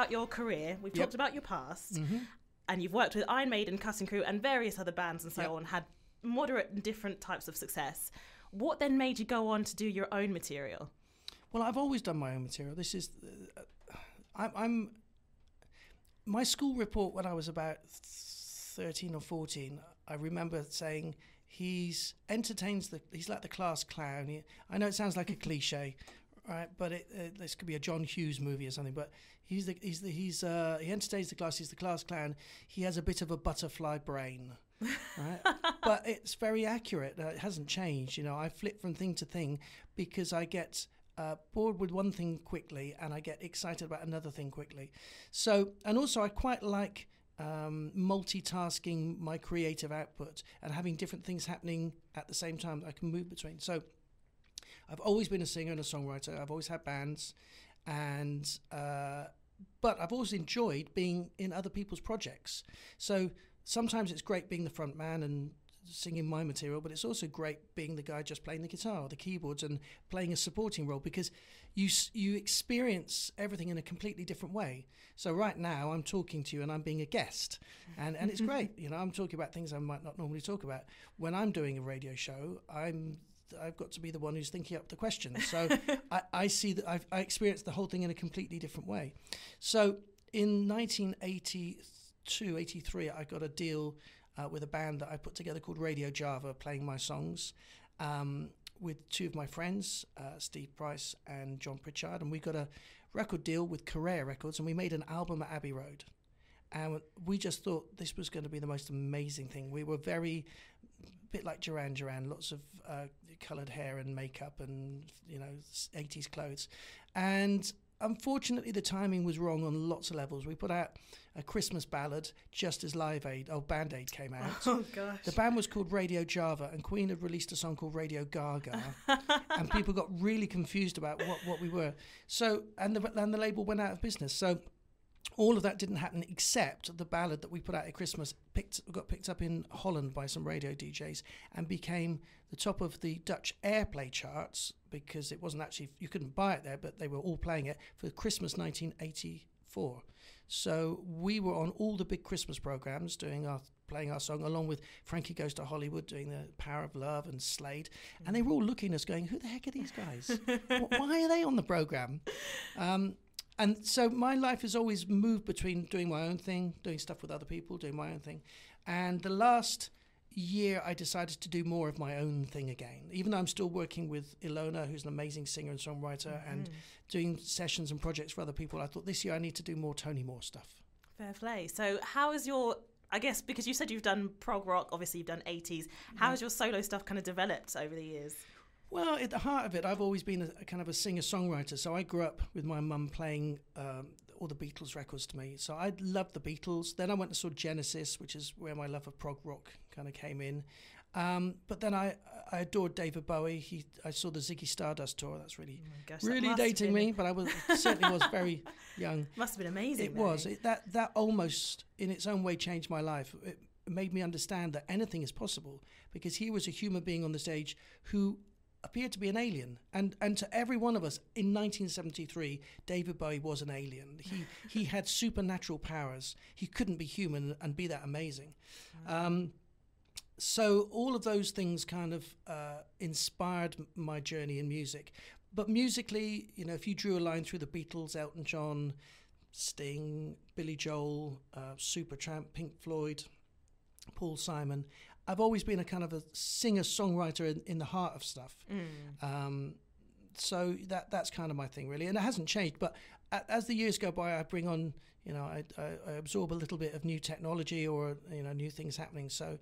about your career. We've talked about your past. And you've worked with Iron Maiden, Cutting Crew, and various other bands and so on, had moderate and different types of success. What then made you go on to do your own material? Well, I've always done my own material. This is... My school report when I was about 13 or 14, I remember saying he's like the class clown. I know it sounds like a cliche, right? But this could be a John Hughes movie or something. But he entertains the class. He's the class clown. He has a bit of a butterfly brain, right? But it's very accurate. It hasn't changed. I flip from thing to thing because I get bored with one thing quickly and I get excited about another thing quickly. So, and also I quite like multitasking my creative output and having different things happening at the same time that I can move between. So I've always been a singer and a songwriter. I've always had bands, and but I've always enjoyed being in other people's projects. So sometimes it's great being the front man and singing my material, but it's also great being the guy just playing the guitar or the keyboards and playing a supporting role, because you experience everything in a completely different way. So right now I'm talking to you and I'm being a guest, and it's great. I'm talking about things I might not normally talk about. When I'm doing a radio show, I've got to be the one who's thinking up the questions. So I see that I experienced the whole thing in a completely different way. So in 1982, 83, I got a deal with a band that I put together called Radio Java, playing my songs with two of my friends, Steve Price and John Pritchard. And we got a record deal with Carrere Records, and we made an album at Abbey Road. And we just thought this was going to be the most amazing thing. We were a bit like Duran Duran, lots of coloured hair and makeup and, 80s clothes. And unfortunately, the timing was wrong on lots of levels. We put out a Christmas ballad just as Band Aid came out. Oh, gosh. The band was called Radio Java, and Queen had released a song called Radio Gaga, and people got really confused about what we were. So, and the label went out of business. So all of that didn't happen, except the ballad that we put out at Christmas got picked up in Holland by some radio DJs and became the top of the Dutch airplay charts, because it wasn't actually, you couldn't buy it there, but they were all playing it for Christmas 1984. So we were on all the big Christmas programs playing our song, along with Frankie Goes to Hollywood doing The Power of Love and Slade. And they were all looking at us going, who the heck are these guys? Why are they on the program? And so my life has always moved between doing my own thing, doing stuff with other people, doing my own thing. And the last year I decided to do more of my own thing again. Even though I'm still working with Ilona, who's an amazing singer and songwriter, and doing sessions and projects for other people, I thought this year I need to do more Tony Moore stuff. Fair play. So how is I guess because you said you've done prog rock, obviously you've done 80s, how has your solo stuff kind of developed over the years? Well, at the heart of it, I've always been a kind of a singer-songwriter. So I grew up with my mum playing all the Beatles records to me. So I loved the Beatles. Then I went and saw Genesis, which is where my love of prog rock kind of came in. But then I adored David Bowie. I saw the Ziggy Stardust tour. That's really dating me, but I certainly was very young. Must have been amazing. It was. That almost, in its own way, changed my life. It made me understand that anything is possible, because he was a human being on the stage who appeared to be an alien, and to every one of us in 1973, David Bowie was an alien. He had supernatural powers. He couldn't be human and be that amazing. So all of those things kind of inspired my journey in music. But musically, if you drew a line through the Beatles, Elton John, Sting, Billy Joel, Supertramp, Pink Floyd, Paul Simon, I've always been a kind of a singer-songwriter in the heart of stuff. So that's kind of my thing, really. And it hasn't changed. But as the years go by, I bring on, I absorb a little bit of new technology or, new things happening. So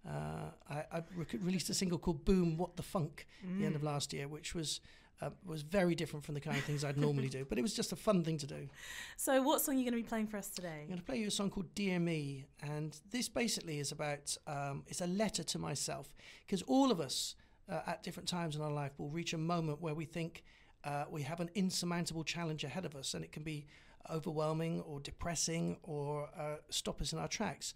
I released a single called Boom, What the Funk at the end of last year, which was very different from the kind of things I'd normally do. But it was just a fun thing to do. So what song are you going to be playing for us today? I'm going to play you a song called Dear Me. And this basically is about, it's a letter to myself. Because all of us at different times in our life will reach a moment where we think we have an insurmountable challenge ahead of us. And it can be overwhelming or depressing or stop us in our tracks.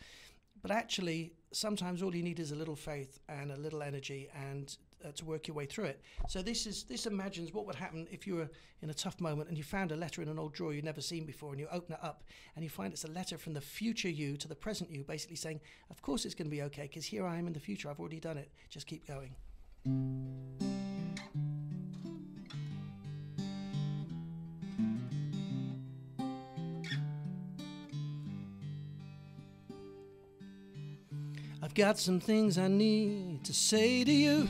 But actually, sometimes all you need is a little faith and a little energy and to work your way through it. So this imagines what would happen if you were in a tough moment and you found a letter in an old drawer you'd never seen before, and you open it up and you find it's a letter from the future you to the present you, basically saying, of course it's going to be okay, because here I am in the future, I've already done it, just keep going. I've got some things I need to say to you,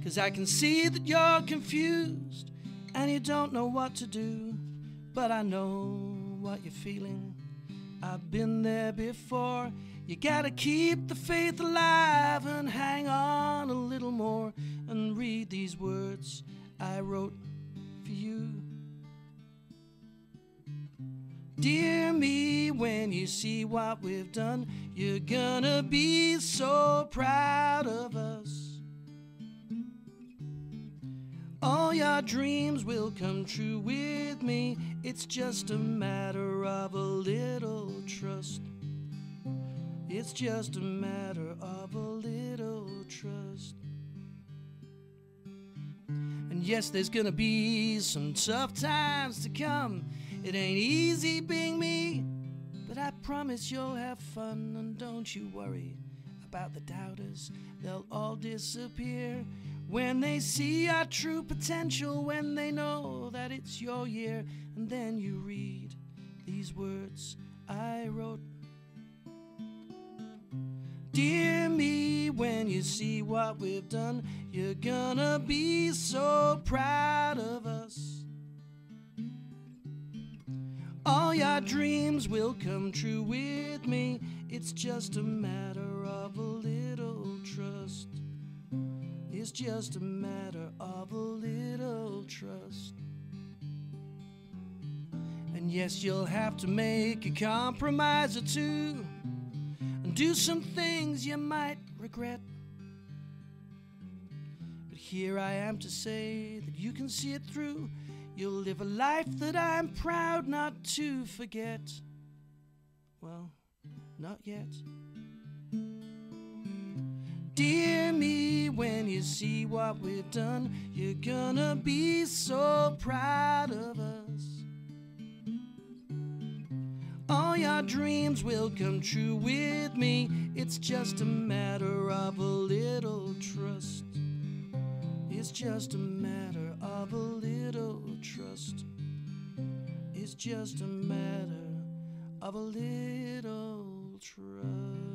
'cause I can see that you're confused and you don't know what to do. But I know what you're feeling, I've been there before. You gotta keep the faith alive and hang on a little more, and read these words I wrote for you. Dear me, when you see what we've done, you're gonna be so proud of us. All your dreams will come true with me. It's just a matter of a little trust. It's just a matter of a little trust. And yes, there's gonna be some tough times to come. It ain't easy being me, but I promise you'll have fun. And don't you worry about the doubters, they'll all disappear when they see our true potential, when they know that it's your year. And then you read these words I wrote. Dear me, when you see what we've done, you're gonna be so proud of us. All your dreams will come true with me. It's just a matter of a little trust. It's just a matter of a little trust. And yes, you'll have to make a compromise or two, and do some things you might regret. But here I am to say that you can see it through. You'll live a life that I'm proud not to forget. Well, not yet. Dear me, when you see what we've done, you're gonna be so proud of us. All your dreams will come true with me. It's just a matter of a little trust. It's just a matter of a little trust. It's just a matter of a little trust.